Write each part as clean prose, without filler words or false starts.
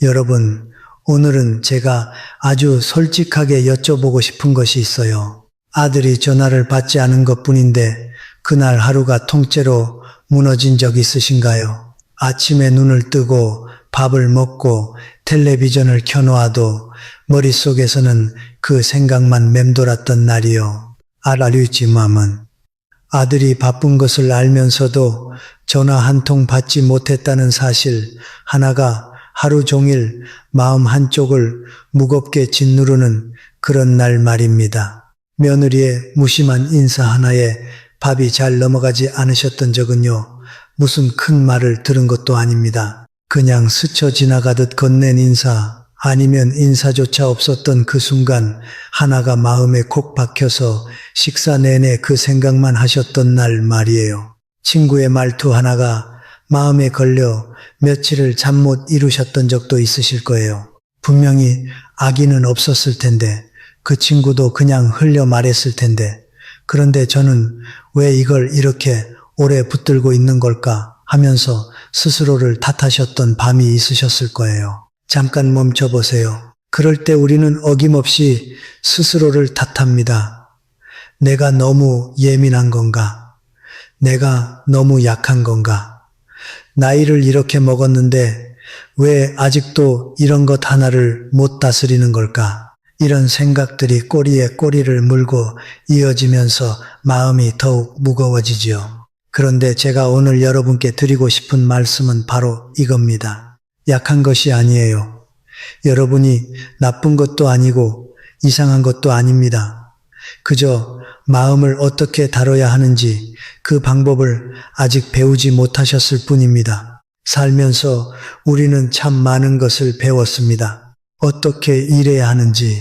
여러분, 오늘은 제가 아주 솔직하게 여쭤보고 싶은 것이 있어요. 아들이 전화를 받지 않은 것 뿐인데 그날 하루가 통째로 무너진 적 있으신가요? 아침에 눈을 뜨고 밥을 먹고 텔레비전을 켜놓아도 머릿속에서는 그 생각만 맴돌았던 날이요. 알아류지맘은 아들이 바쁜 것을 알면서도 전화 한 통 받지 못했다는 사실 하나가 하루 종일 마음 한쪽을 무겁게 짓누르는 그런 날 말입니다. 며느리의 무심한 인사 하나에 밥이 잘 넘어가지 않으셨던 적은요, 무슨 큰 말을 들은 것도 아닙니다. 그냥 스쳐 지나가듯 건넨 인사, 아니면 인사조차 없었던 그 순간 하나가 마음에 콕 박혀서 식사 내내 그 생각만 하셨던 날 말이에요. 친구의 말투 하나가 마음에 걸려 며칠을 잠 못 이루셨던 적도 있으실 거예요. 분명히 악의는 없었을 텐데, 그 친구도 그냥 흘려 말했을 텐데, 그런데 저는 왜 이걸 이렇게 오래 붙들고 있는 걸까 하면서 스스로를 탓하셨던 밤이 있으셨을 거예요. 잠깐 멈춰보세요. 그럴 때 우리는 어김없이 스스로를 탓합니다. 내가 너무 예민한 건가? 내가 너무 약한 건가? 나이를 이렇게 먹었는데 왜 아직도 이런 것 하나를 못 다스리는 걸까? 이런 생각들이 꼬리에 꼬리를 물고 이어지면서 마음이 더욱 무거워지지요. 그런데 제가 오늘 여러분께 드리고 싶은 말씀은 바로 이겁니다. 약한 것이 아니에요. 여러분이 나쁜 것도 아니고 이상한 것도 아닙니다. 그저 마음을 어떻게 다뤄야 하는지 그 방법을 아직 배우지 못하셨을 뿐입니다. 살면서 우리는 참 많은 것을 배웠습니다. 어떻게 일해야 하는지,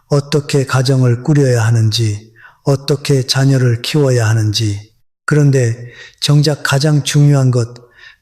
어떻게 가정을 꾸려야 하는지, 어떻게 자녀를 키워야 하는지. 그런데 정작 가장 중요한 것,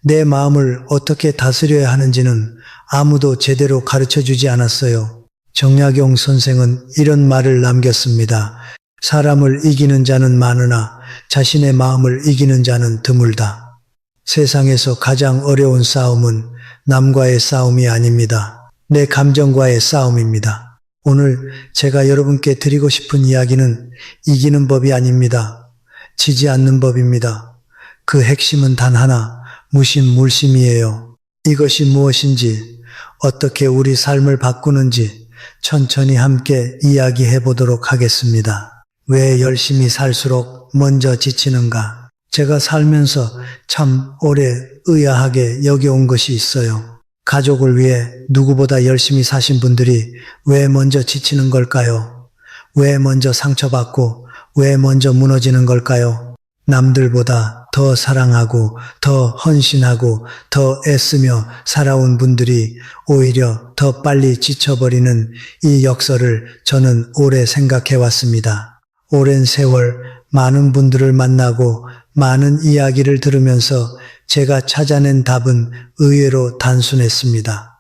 내 마음을 어떻게 다스려야 하는지는 아무도 제대로 가르쳐주지 않았어요. 정약용 선생은 이런 말을 남겼습니다. 사람을 이기는 자는 많으나 자신의 마음을 이기는 자는 드물다. 세상에서 가장 어려운 싸움은 남과의 싸움이 아닙니다. 내 감정과의 싸움입니다. 오늘 제가 여러분께 드리고 싶은 이야기는 이기는 법이 아닙니다. 지지 않는 법입니다. 그 핵심은 단 하나, 무심물심이에요. 이것이 무엇인지, 어떻게 우리 삶을 바꾸는지 천천히 함께 이야기해 보도록 하겠습니다. 왜 열심히 살수록 먼저 지치는가? 제가 살면서 참 오래 의아하게 여겨온 것이 있어요. 가족을 위해 누구보다 열심히 사신 분들이 왜 먼저 지치는 걸까요? 왜 먼저 상처받고 왜 먼저 무너지는 걸까요? 남들보다 더 사랑하고 더 헌신하고 더 애쓰며 살아온 분들이 오히려 더 빨리 지쳐버리는 이 역설을 저는 오래 생각해 왔습니다. 오랜 세월 많은 분들을 만나고 많은 이야기를 들으면서 제가 찾아낸 답은 의외로 단순했습니다.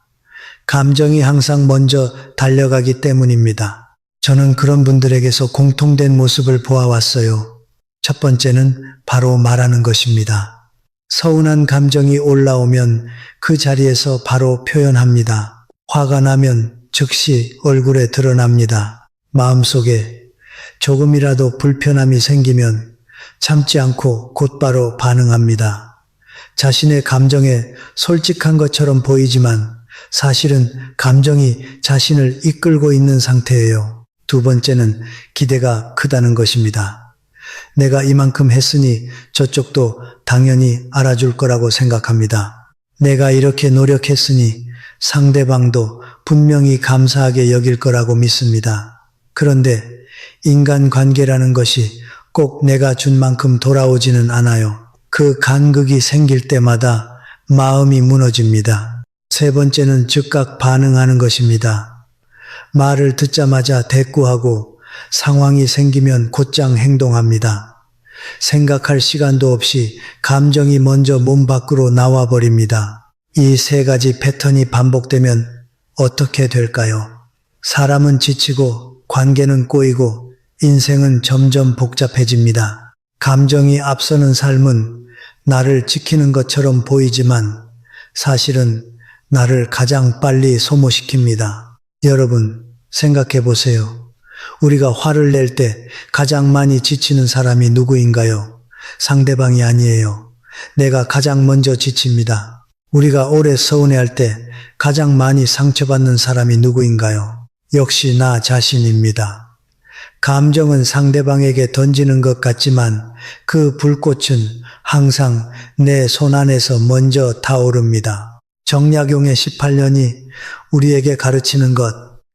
감정이 항상 먼저 달려가기 때문입니다. 저는 그런 분들에게서 공통된 모습을 보아왔어요. 첫 번째는 바로 말하는 것입니다. 서운한 감정이 올라오면 그 자리에서 바로 표현합니다. 화가 나면 즉시 얼굴에 드러납니다. 마음속에 조금이라도 불편함이 생기면 참지 않고 곧바로 반응합니다. 자신의 감정에 솔직한 것처럼 보이지만 사실은 감정이 자신을 이끌고 있는 상태예요. 두 번째는 기대가 크다는 것입니다. 내가 이만큼 했으니 저쪽도 당연히 알아줄 거라고 생각합니다. 내가 이렇게 노력했으니 상대방도 분명히 감사하게 여길 거라고 믿습니다. 그런데 인간관계라는 것이 꼭 내가 준 만큼 돌아오지는 않아요. 그 간극이 생길 때마다 마음이 무너집니다. 세 번째는 즉각 반응하는 것입니다. 말을 듣자마자 대꾸하고 상황이 생기면 곧장 행동합니다. 생각할 시간도 없이 감정이 먼저 몸 밖으로 나와버립니다. 이 세 가지 패턴이 반복되면 어떻게 될까요? 사람은 지치고 관계는 꼬이고 인생은 점점 복잡해집니다. 감정이 앞서는 삶은 나를 지키는 것처럼 보이지만 사실은 나를 가장 빨리 소모시킵니다. 여러분, 생각해 보세요. 우리가 화를 낼 때 가장 많이 지치는 사람이 누구인가요? 상대방이 아니에요. 내가 가장 먼저 지칩니다. 우리가 오래 서운해할 때 가장 많이 상처받는 사람이 누구인가요? 역시 나 자신입니다. 감정은 상대방에게 던지는 것 같지만 그 불꽃은 항상 내 손 안에서 먼저 타오릅니다. 정약용의 18년이 우리에게 가르치는 것.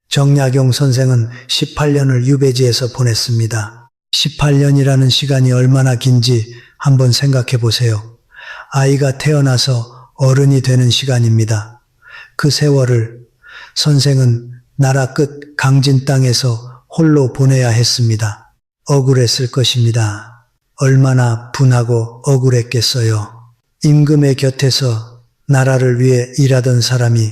정약용 선생은 18년을 유배지에서 보냈습니다. 18년이라는 시간이 얼마나 긴지 한번 생각해 보세요. 아이가 태어나서 어른이 되는 시간입니다. 그 세월을 선생은 나라 끝 강진 땅에서 홀로 보내야 했습니다. 억울했을 것입니다. 얼마나 분하고 억울했겠어요. 임금의 곁에서 나라를 위해 일하던 사람이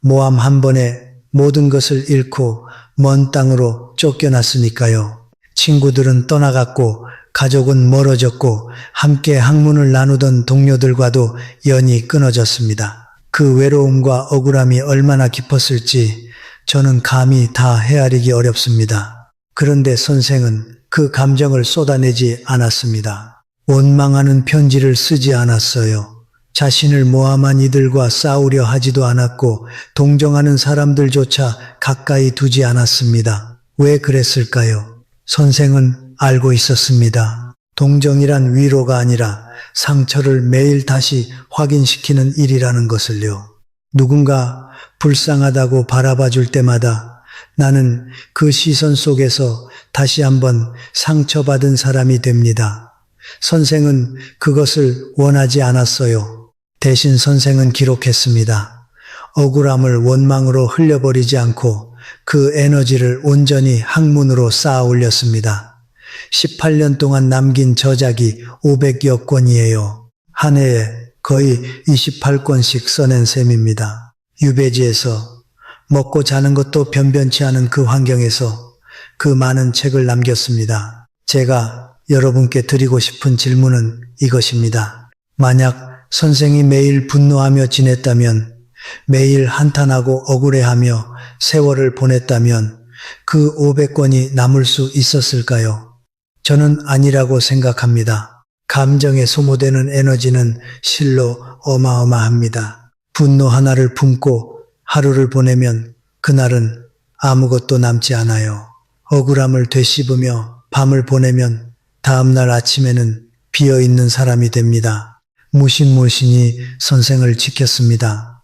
모함 한 번에 모든 것을 잃고 먼 땅으로 쫓겨났으니까요. 친구들은 떠나갔고 가족은 멀어졌고 함께 학문을 나누던 동료들과도 연이 끊어졌습니다. 그 외로움과 억울함이 얼마나 깊었을지 저는 감히 다 헤아리기 어렵습니다. 그런데 선생은 그 감정을 쏟아내지 않았습니다. 원망하는 편지를 쓰지 않았어요. 자신을 모함한 이들과 싸우려 하지도 않았고 동정하는 사람들조차 가까이 두지 않았습니다. 왜 그랬을까요? 선생은 알고 있었습니다. 동정이란 위로가 아니라 상처를 매일 다시 확인시키는 일이라는 것을요. 누군가 불쌍하다고 바라봐 줄 때마다 나는 그 시선 속에서 다시 한번 상처받은 사람이 됩니다. 선생은 그것을 원하지 않았어요. 대신 선생은 기록했습니다. 억울함을 원망으로 흘려버리지 않고 그 에너지를 온전히 학문으로 쌓아 올렸습니다. 18년 동안 남긴 저작이 500여 권이에요. 한 해에 거의 28권씩 써낸 셈입니다. 유배지에서 먹고 자는 것도 변변치 않은 그 환경에서 그 많은 책을 남겼습니다. 제가 여러분께 드리고 싶은 질문은 이것입니다. 만약 선생이 매일 분노하며 지냈다면, 매일 한탄하고 억울해하며 세월을 보냈다면 그 500권이 남을 수 있었을까요? 저는 아니라고 생각합니다. 감정에 소모되는 에너지는 실로 어마어마합니다. 분노 하나를 품고 하루를 보내면 그날은 아무것도 남지 않아요. 억울함을 되씹으며 밤을 보내면 다음날 아침에는 비어있는 사람이 됩니다. 무신무신이 선생을 지켰습니다.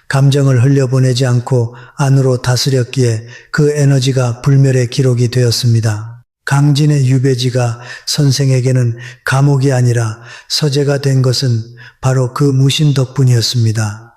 감정을 흘려보내지 않고 안으로 다스렸기에 그 에너지가 불멸의 기록이 되었습니다. 강진의 유배지가 선생에게는 감옥이 아니라 서재가 된 것은 바로 그 무신 덕분이었습니다.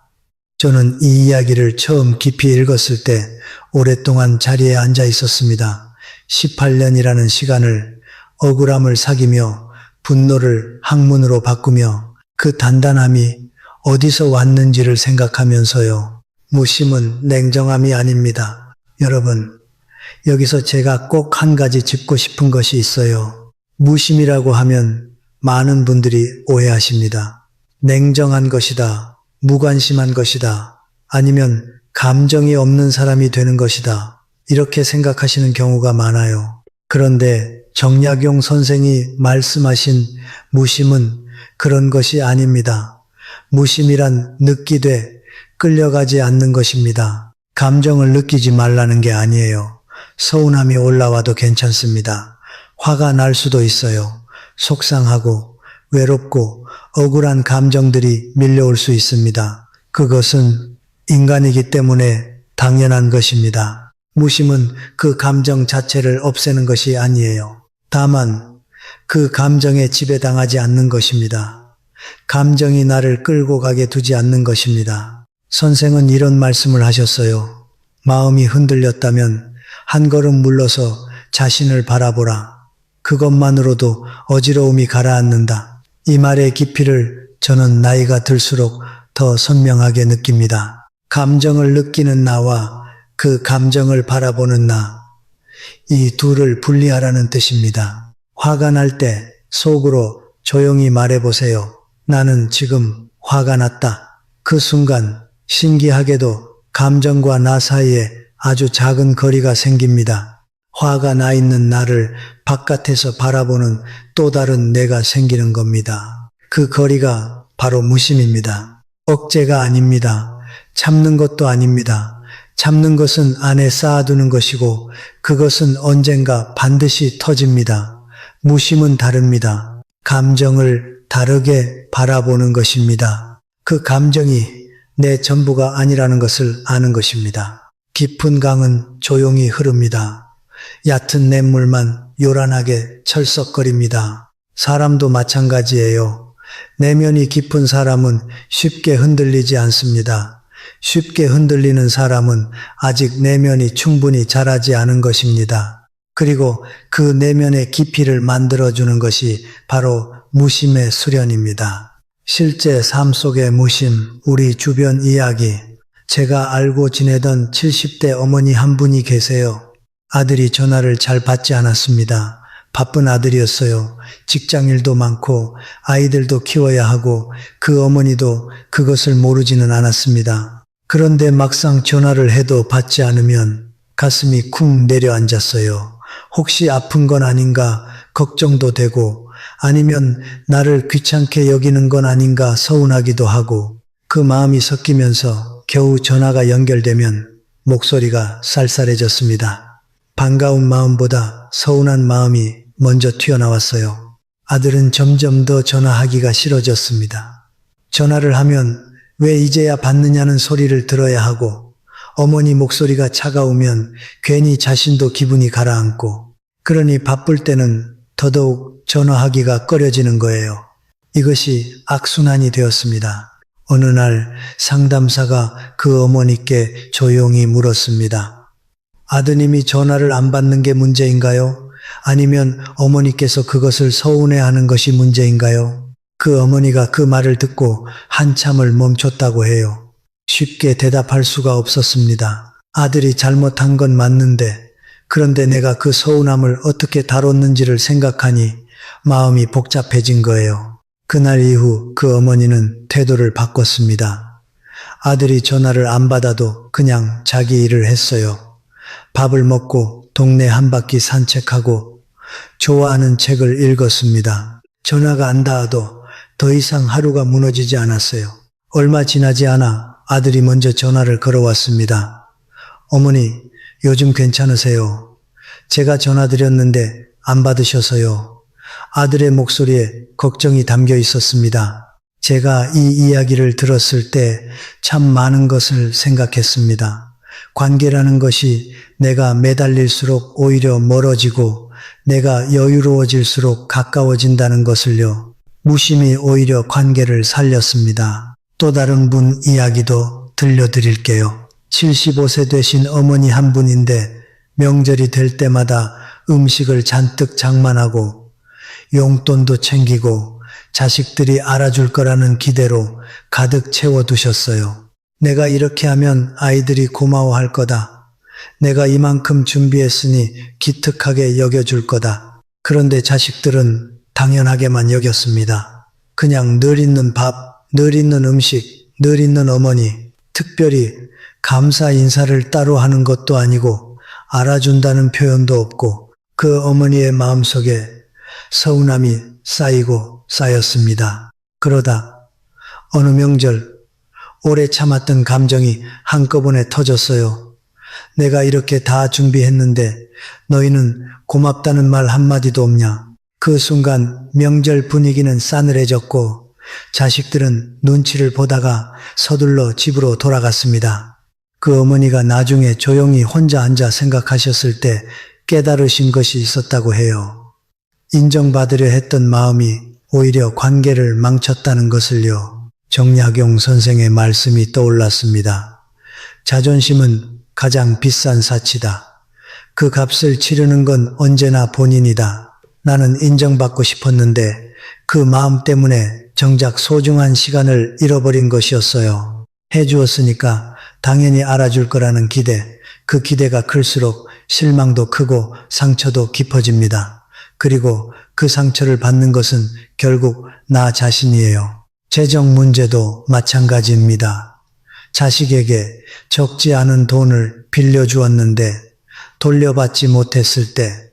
저는 이 이야기를 처음 깊이 읽었을 때 오랫동안 자리에 앉아 있었습니다. 18년이라는 시간을 억울함을 사귀며 분노를 학문으로 바꾸며 그 단단함이 어디서 왔는지를 생각하면서요. 무심은 냉정함이 아닙니다. 여러분, 여기서 제가 꼭 한 가지 짚고 싶은 것이 있어요. 무심이라고 하면 많은 분들이 오해하십니다. 냉정한 것이다, 무관심한 것이다, 아니면 감정이 없는 사람이 되는 것이다, 이렇게 생각하시는 경우가 많아요. 그런데 정약용 선생이 말씀하신 무심은 그런 것이 아닙니다. 무심이란 느끼되 끌려가지 않는 것입니다. 감정을 느끼지 말라는 게 아니에요. 서운함이 올라와도 괜찮습니다. 화가 날 수도 있어요. 속상하고 외롭고 억울한 감정들이 밀려올 수 있습니다. 그것은 인간이기 때문에 당연한 것입니다. 무심은 그 감정 자체를 없애는 것이 아니에요. 다만 그 감정에 지배당하지 않는 것입니다. 감정이 나를 끌고 가게 두지 않는 것입니다. 선생은 이런 말씀을 하셨어요. 마음이 흔들렸다면 한 걸음 물러서 자신을 바라보라. 그것만으로도 어지러움이 가라앉는다. 이 말의 깊이를 저는 나이가 들수록 더 선명하게 느낍니다. 감정을 느끼는 나와 그 감정을 바라보는 나, 이 둘을 분리하라는 뜻입니다. 화가 날 때 속으로 조용히 말해보세요. 나는 지금 화가 났다. 그 순간 신기하게도 감정과 나 사이에 아주 작은 거리가 생깁니다. 화가 나 있는 나를 바깥에서 바라보는 또 다른 내가 생기는 겁니다. 그 거리가 바로 무심입니다. 억제가 아닙니다. 참는 것도 아닙니다. 참는 것은 안에 쌓아두는 것이고 그것은 언젠가 반드시 터집니다. 무심은 다릅니다. 감정을 다르게 바라보는 것입니다. 그 감정이 내 전부가 아니라는 것을 아는 것입니다. 깊은 강은 조용히 흐릅니다. 얕은 냇물만 요란하게 철썩거립니다. 사람도 마찬가지예요. 내면이 깊은 사람은 쉽게 흔들리지 않습니다. 쉽게 흔들리는 사람은 아직 내면이 충분히 자라지 않은 것입니다. 그리고 그 내면의 깊이를 만들어주는 것이 바로 무심의 수련입니다. 실제 삶 속의 무심, 우리 주변 이야기. 제가 알고 지내던 70대 어머니 한 분이 계세요. 아들이 전화를 잘 받지 않았습니다. 바쁜 아들이었어요. 직장일도 많고 아이들도 키워야 하고 그 어머니도 그것을 모르지는 않았습니다. 그런데 막상 전화를 해도 받지 않으면 가슴이 쿵 내려앉았어요. 혹시 아픈 건 아닌가 걱정도 되고 아니면 나를 귀찮게 여기는 건 아닌가 서운하기도 하고 그 마음이 섞이면서 겨우 전화가 연결되면 목소리가 쌀쌀해졌습니다. 반가운 마음보다 서운한 마음이 먼저 튀어나왔어요. 아들은 점점 더 전화하기가 싫어졌습니다. 전화를 하면 왜 이제야 받느냐는 소리를 들어야 하고 어머니 목소리가 차가우면 괜히 자신도 기분이 가라앉고 그러니 바쁠 때는 더더욱 전화하기가 꺼려지는 거예요. 이것이 악순환이 되었습니다. 어느 날 상담사가 그 어머니께 조용히 물었습니다. 아드님이 전화를 안 받는 게 문제인가요? 아니면 어머니께서 그것을 서운해하는 것이 문제인가요? 그 어머니가 그 말을 듣고 한참을 멈췄다고 해요. 쉽게 대답할 수가 없었습니다. 아들이 잘못한 건 맞는데 그런데 내가 그 서운함을 어떻게 다뤘는지를 생각하니 마음이 복잡해진 거예요. 그날 이후 그 어머니는 태도를 바꿨습니다. 아들이 전화를 안 받아도 그냥 자기 일을 했어요. 밥을 먹고 동네 한 바퀴 산책하고 좋아하는 책을 읽었습니다. 전화가 안 닿아도 더 이상 하루가 무너지지 않았어요. 얼마 지나지 않아 아들이 먼저 전화를 걸어왔습니다. 어머니, 요즘 괜찮으세요? 제가 전화드렸는데 안 받으셔서요. 아들의 목소리에 걱정이 담겨 있었습니다. 제가 이 이야기를 들었을 때 참 많은 것을 생각했습니다. 관계라는 것이 내가 매달릴수록 오히려 멀어지고 내가 여유로워질수록 가까워진다는 것을요. 무심히 오히려 관계를 살렸습니다. 또 다른 분 이야기도 들려드릴게요. 75세 되신 어머니 한 분인데 명절이 될 때마다 음식을 잔뜩 장만하고 용돈도 챙기고 자식들이 알아줄 거라는 기대로 가득 채워두셨어요. 내가 이렇게 하면 아이들이 고마워할 거다. 내가 이만큼 준비했으니 기특하게 여겨줄 거다. 그런데 자식들은 당연하게만 여겼습니다. 그냥 늘 있는 밥, 늘 있는 음식, 늘 있는 어머니, 특별히 감사 인사를 따로 하는 것도 아니고 알아준다는 표현도 없고 그 어머니의 마음속에 서운함이 쌓이고 쌓였습니다. 그러다 어느 명절 오래 참았던 감정이 한꺼번에 터졌어요. 내가 이렇게 다 준비했는데 너희는 고맙다는 말 한마디도 없냐. 그 순간 명절 분위기는 싸늘해졌고 자식들은 눈치를 보다가 서둘러 집으로 돌아갔습니다. 그 어머니가 나중에 조용히 혼자 앉아 생각하셨을 때 깨달으신 것이 있었다고 해요. 인정받으려 했던 마음이 오히려 관계를 망쳤다는 것을요. 정약용 선생의 말씀이 떠올랐습니다. 자존심은 가장 비싼 사치다. 그 값을 치르는 건 언제나 본인이다. 나는 인정받고 싶었는데 그 마음 때문에 정작 소중한 시간을 잃어버린 것이었어요. 해주었으니까 당연히 알아줄 거라는 기대, 그 기대가 클수록 실망도 크고 상처도 깊어집니다. 그리고 그 상처를 받는 것은 결국 나 자신이에요. 재정 문제도 마찬가지입니다. 자식에게 적지 않은 돈을 빌려주었는데 돌려받지 못했을 때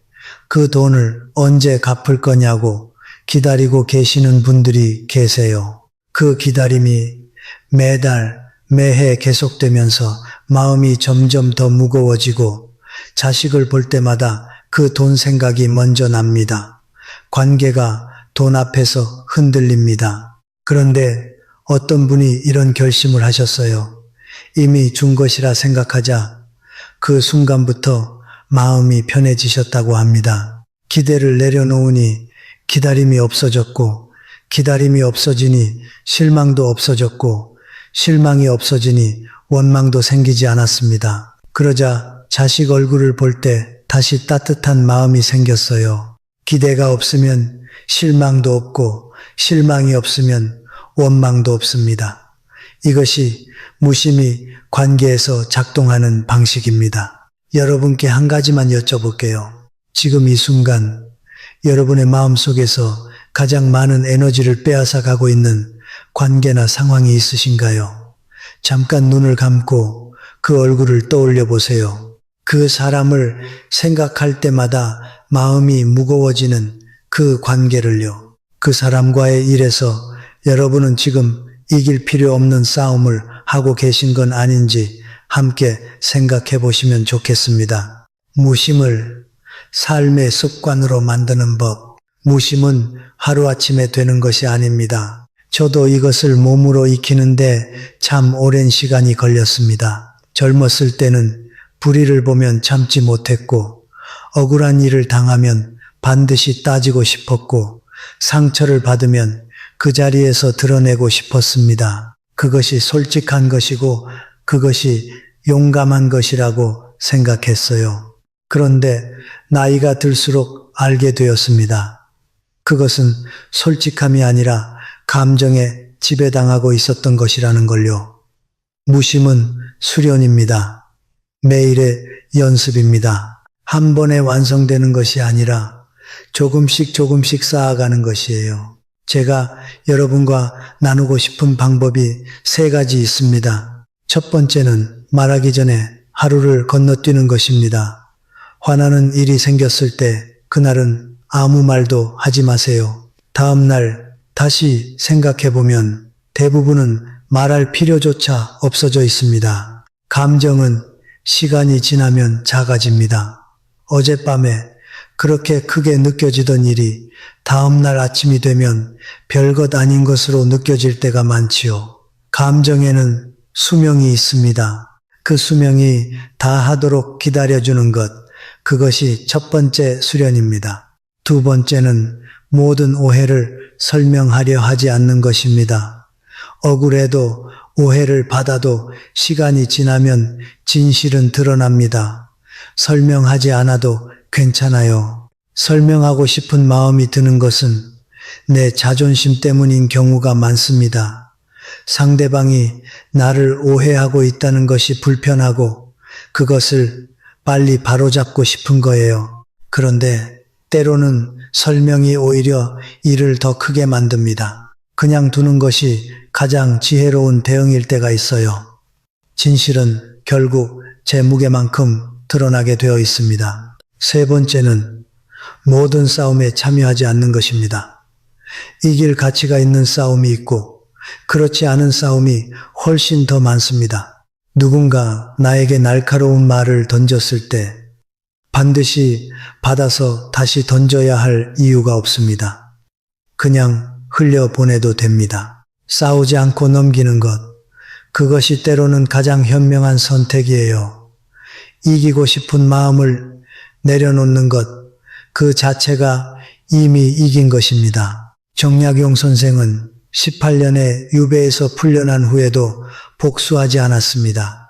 그 돈을 언제 갚을 거냐고 기다리고 계시는 분들이 계세요. 그 기다림이 매달, 매해 계속되면서 마음이 점점 더 무거워지고 자식을 볼 때마다 그 돈 생각이 먼저 납니다. 관계가 돈 앞에서 흔들립니다. 그런데 어떤 분이 이런 결심을 하셨어요. 이미 준 것이라 생각하자 그 순간부터 마음이 편해지셨다고 합니다. 기대를 내려놓으니 기다림이 없어졌고, 기다림이 없어지니 실망도 없어졌고, 실망이 없어지니 원망도 생기지 않았습니다. 그러자 자식 얼굴을 볼 때 다시 따뜻한 마음이 생겼어요. 기대가 없으면 실망도 없고, 실망이 없으면 원망도 없습니다. 이것이 무심히 관계에서 작동하는 방식입니다. 여러분께 한 가지만 여쭤볼게요. 지금 이 순간 여러분의 마음속에서 가장 많은 에너지를 빼앗아 가고 있는 관계나 상황이 있으신가요? 잠깐 눈을 감고 그 얼굴을 떠올려 보세요. 그 사람을 생각할 때마다 마음이 무거워지는 그 관계를요. 그 사람과의 일에서 여러분은 지금 이길 필요 없는 싸움을 하고 계신 건 아닌지 함께 생각해 보시면 좋겠습니다. 무심을 삶의 습관으로 만드는 법. 무심은 하루아침에 되는 것이 아닙니다. 저도 이것을 몸으로 익히는데 참 오랜 시간이 걸렸습니다. 젊었을 때는 불의를 보면 참지 못했고, 억울한 일을 당하면 반드시 따지고 싶었고, 상처를 받으면 그 자리에서 드러내고 싶었습니다. 그것이 솔직한 것이고 그것이 용감한 것이라고 생각했어요. 그런데 나이가 들수록 알게 되었습니다. 그것은 솔직함이 아니라 감정에 지배당하고 있었던 것이라는 걸요. 무심은 수련입니다. 매일의 연습입니다. 한 번에 완성되는 것이 아니라 조금씩 쌓아가는 것이에요. 제가 여러분과 나누고 싶은 방법이 3가지 있습니다. 첫 번째는 말하기 전에 하루를 건너뛰는 것입니다. 화나는 일이 생겼을 때 그날은 아무 말도 하지 마세요. 다음 날 다시 생각해보면 대부분은 말할 필요조차 없어져 있습니다. 감정은 시간이 지나면 작아집니다. 어젯밤에 그렇게 크게 느껴지던 일이 다음날 아침이 되면 별것 아닌 것으로 느껴질 때가 많지요. 감정에는 수명이 있습니다. 그 수명이 다하도록 기다려주는 것, 그것이 첫 번째 수련입니다. 두 번째는 모든 오해를 설명하려 하지 않는 것입니다. 억울해도 오해를 받아도 시간이 지나면 진실은 드러납니다. 설명하지 않아도 괜찮아요. 설명하고 싶은 마음이 드는 것은 내 자존심 때문인 경우가 많습니다. 상대방이 나를 오해하고 있다는 것이 불편하고 그것을 빨리 바로잡고 싶은 거예요. 그런데 때로는 설명이 오히려 일을 더 크게 만듭니다. 그냥 두는 것이 가장 지혜로운 대응일 때가 있어요. 진실은 결국 제 무게만큼 드러나게 되어 있습니다. 세 번째는 모든 싸움에 참여하지 않는 것입니다. 이길 가치가 있는 싸움이 있고 그렇지 않은 싸움이 훨씬 더 많습니다. 누군가 나에게 날카로운 말을 던졌을 때 반드시 받아서 다시 던져야 할 이유가 없습니다. 그냥 흘려보내도 됩니다. 싸우지 않고 넘기는 것, 그것이 때로는 가장 현명한 선택이에요. 이기고 싶은 마음을 내려놓는 것, 그 자체가 이미 이긴 것입니다. 정약용 선생은 18년의 유배에서 풀려난 후에도 복수하지 않았습니다.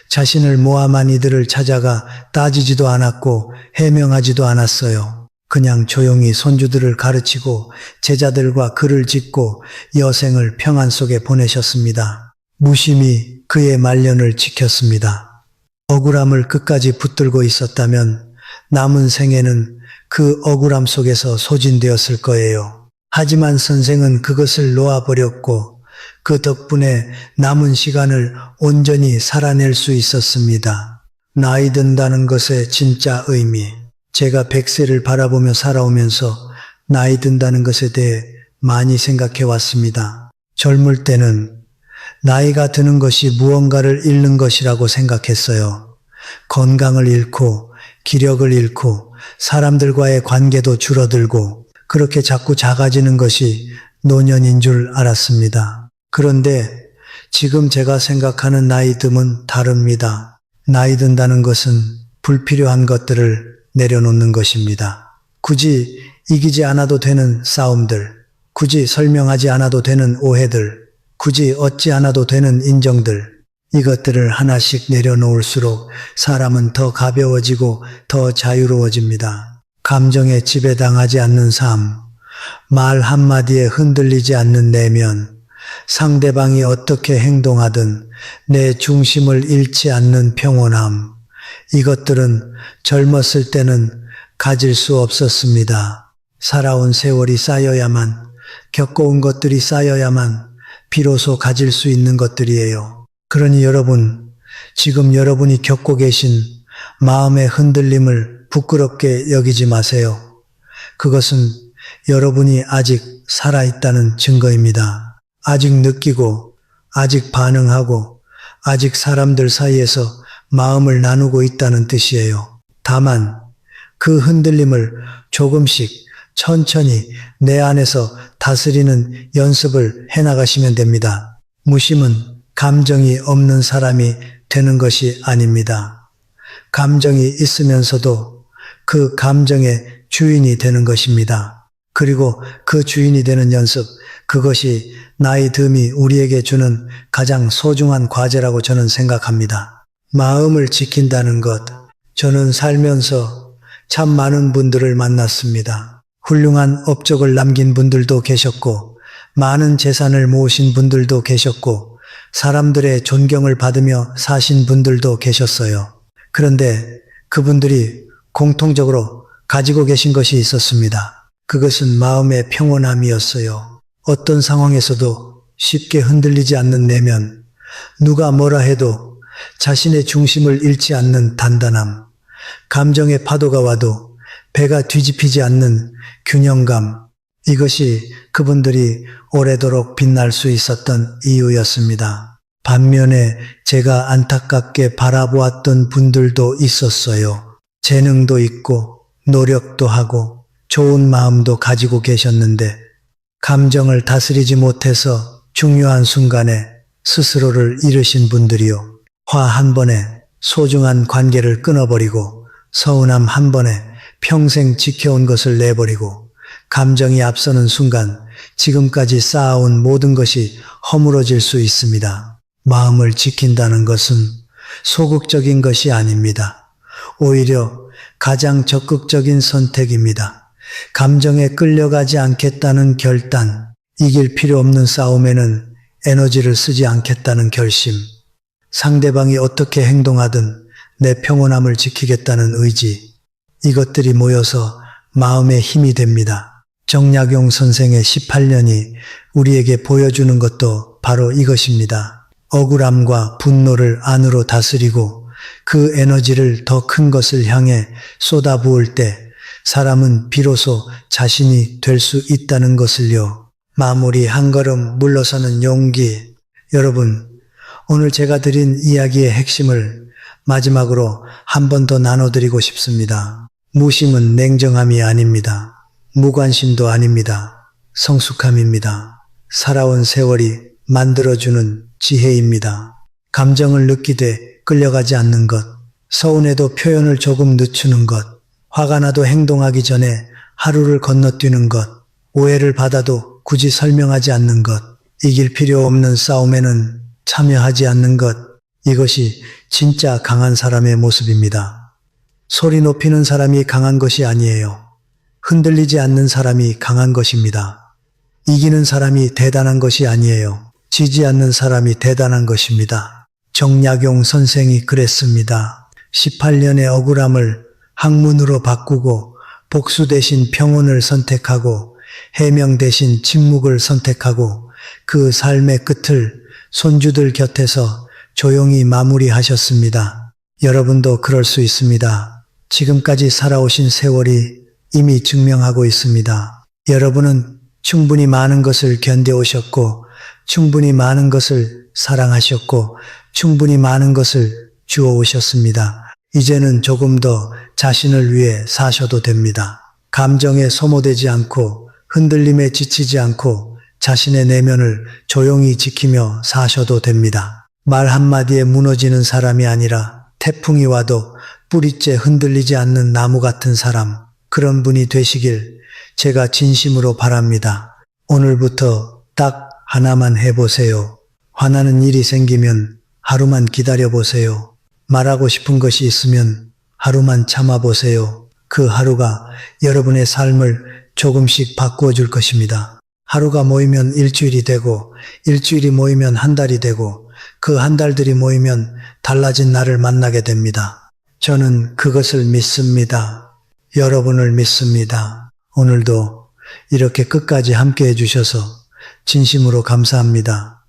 자신을 모함한 이들을 찾아가 따지지도 않았고 해명하지도 않았어요. 그냥 조용히 손주들을 가르치고 제자들과 글을 짓고 여생을 평안 속에 보내셨습니다. 무심히 그의 말년을 지켰습니다. 억울함을 끝까지 붙들고 있었다면 남은 생에는 그 억울함 속에서 소진되었을 거예요. 하지만 선생은 그것을 놓아버렸고 그 덕분에 남은 시간을 온전히 살아낼 수 있었습니다. 나이 든다는 것의 진짜 의미. 제가 100세를 바라보며 살아오면서 나이 든다는 것에 대해 많이 생각해 왔습니다. 젊을 때는 나이가 드는 것이 무언가를 잃는 것이라고 생각했어요. 건강을 잃고 기력을 잃고 사람들과의 관계도 줄어들고 그렇게 자꾸 작아지는 것이 노년인 줄 알았습니다. 그런데 지금 제가 생각하는 나이 듦은 다릅니다. 나이 든다는 것은 불필요한 것들을 내려놓는 것입니다. 굳이 이기지 않아도 되는 싸움들, 굳이 설명하지 않아도 되는 오해들, 굳이 얻지 않아도 되는 인정들, 이것들을 하나씩 내려놓을수록 사람은 더 가벼워지고 더 자유로워집니다. 감정에 지배당하지 않는 삶, 말 한마디에 흔들리지 않는 내면, 상대방이 어떻게 행동하든 내 중심을 잃지 않는 평온함, 이것들은 젊었을 때는 가질 수 없었습니다. 살아온 세월이 쌓여야만, 겪어온 것들이 쌓여야만 비로소 가질 수 있는 것들이에요. 그러니 여러분, 지금 여러분이 겪고 계신 마음의 흔들림을 부끄럽게 여기지 마세요. 그것은 여러분이 아직 살아있다는 증거입니다. 아직 느끼고, 아직 반응하고, 아직 사람들 사이에서 마음을 나누고 있다는 뜻이에요. 다만 그 흔들림을 조금씩 천천히 내 안에서 다스리는 연습을 해나가시면 됩니다. 무심은 감정이 없는 사람이 되는 것이 아닙니다. 감정이 있으면서도 그 감정의 주인이 되는 것입니다. 그리고 그 주인이 되는 연습, 그것이 나이 듦이 우리에게 주는 가장 소중한 과제라고 저는 생각합니다. 마음을 지킨다는 것, 저는 살면서 참 많은 분들을 만났습니다. 훌륭한 업적을 남긴 분들도 계셨고, 많은 재산을 모으신 분들도 계셨고, 사람들의 존경을 받으며 사신 분들도 계셨어요. 그런데 그분들이 공통적으로 가지고 계신 것이 있었습니다. 그것은 마음의 평온함이었어요. 어떤 상황에서도 쉽게 흔들리지 않는 내면, 누가 뭐라 해도 자신의 중심을 잃지 않는 단단함, 감정의 파도가 와도 배가 뒤집히지 않는 균형감, 이것이 그분들이 오래도록 빛날 수 있었던 이유였습니다. 반면에 제가 안타깝게 바라보았던 분들도 있었어요. 재능도 있고 노력도 하고 좋은 마음도 가지고 계셨는데 감정을 다스리지 못해서 중요한 순간에 스스로를 잃으신 분들이요. 화 한 번에 소중한 관계를 끊어버리고 서운함 한 번에 평생 지켜온 것을 내버리고 감정이 앞서는 순간 지금까지 쌓아온 모든 것이 허물어질 수 있습니다. 마음을 지킨다는 것은 소극적인 것이 아닙니다. 오히려 가장 적극적인 선택입니다. 감정에 끌려가지 않겠다는 결단, 이길 필요 없는 싸움에는 에너지를 쓰지 않겠다는 결심, 상대방이 어떻게 행동하든 내 평온함을 지키겠다는 의지, 이것들이 모여서 마음의 힘이 됩니다. 정약용 선생의 18년이 우리에게 보여주는 것도 바로 이것입니다. 억울함과 분노를 안으로 다스리고 그 에너지를 더 큰 것을 향해 쏟아부을 때 사람은 비로소 자신이 될 수 있다는 것을요. 마무리 한 걸음 물러서는 용기. 여러분, 오늘 제가 드린 이야기의 핵심을 마지막으로 한 번 더 나눠드리고 싶습니다. 무심은 냉정함이 아닙니다. 무관심도 아닙니다. 성숙함입니다. 살아온 세월이 만들어주는 지혜입니다. 감정을 느끼되 끌려가지 않는 것, 서운해도 표현을 조금 늦추는 것, 화가 나도 행동하기 전에 하루를 건너뛰는 것, 오해를 받아도 굳이 설명하지 않는 것, 이길 필요 없는 싸움에는 참여하지 않는 것, 이것이 진짜 강한 사람의 모습입니다. 소리 높이는 사람이 강한 것이 아니에요. 흔들리지 않는 사람이 강한 것입니다. 이기는 사람이 대단한 것이 아니에요. 지지 않는 사람이 대단한 것입니다. 정약용 선생이 그랬습니다. 18년의 억울함을 학문으로 바꾸고 복수 대신 평온을 선택하고 해명 대신 침묵을 선택하고 그 삶의 끝을 손주들 곁에서 조용히 마무리하셨습니다. 여러분도 그럴 수 있습니다. 지금까지 살아오신 세월이 이미 증명하고 있습니다. 여러분은 충분히 많은 것을 견뎌오셨고, 충분히 많은 것을 사랑하셨고, 충분히 많은 것을 주워오셨습니다. 이제는 조금 더 자신을 위해 사셔도 됩니다. 감정에 소모되지 않고, 흔들림에 지치지 않고, 자신의 내면을 조용히 지키며 사셔도 됩니다. 말 한마디에 무너지는 사람이 아니라 태풍이 와도 뿌리째 흔들리지 않는 나무 같은 사람, 그런 분이 되시길 제가 진심으로 바랍니다. 오늘부터 딱 하나만 해보세요. 화나는 일이 생기면 하루만 기다려보세요. 말하고 싶은 것이 있으면 하루만 참아보세요. 그 하루가 여러분의 삶을 조금씩 바꾸어 줄 것입니다. 하루가 모이면 일주일이 되고, 일주일이 모이면 한 달이 되고, 그 한 달들이 모이면 달라진 나를 만나게 됩니다. 저는 그것을 믿습니다. 여러분을 믿습니다. 오늘도 이렇게 끝까지 함께 해주셔서 진심으로 감사합니다.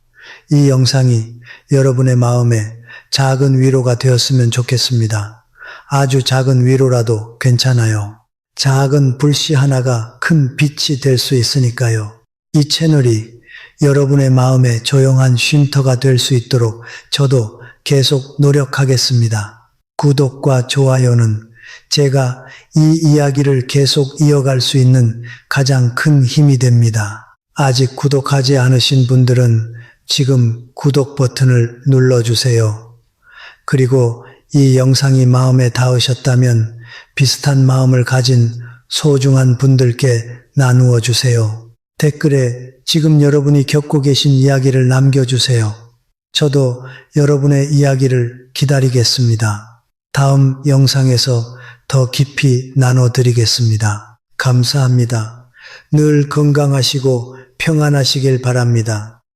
이 영상이 여러분의 마음에 작은 위로가 되었으면 좋겠습니다. 아주 작은 위로라도 괜찮아요. 작은 불씨 하나가 큰 빛이 될 수 있으니까요. 이 채널이 여러분의 마음에 조용한 쉼터가 될 수 있도록 저도 계속 노력하겠습니다. 구독과 좋아요는 제가 이 이야기를 계속 이어갈 수 있는 가장 큰 힘이 됩니다. 아직 구독하지 않으신 분들은 지금 구독 버튼을 눌러주세요. 그리고 이 영상이 마음에 닿으셨다면 비슷한 마음을 가진 소중한 분들께 나누어 주세요. 댓글에 지금 여러분이 겪고 계신 이야기를 남겨주세요. 저도 여러분의 이야기를 기다리겠습니다. 다음 영상에서 더 깊이 나눠드리겠습니다. 감사합니다. 늘 건강하시고 평안하시길 바랍니다.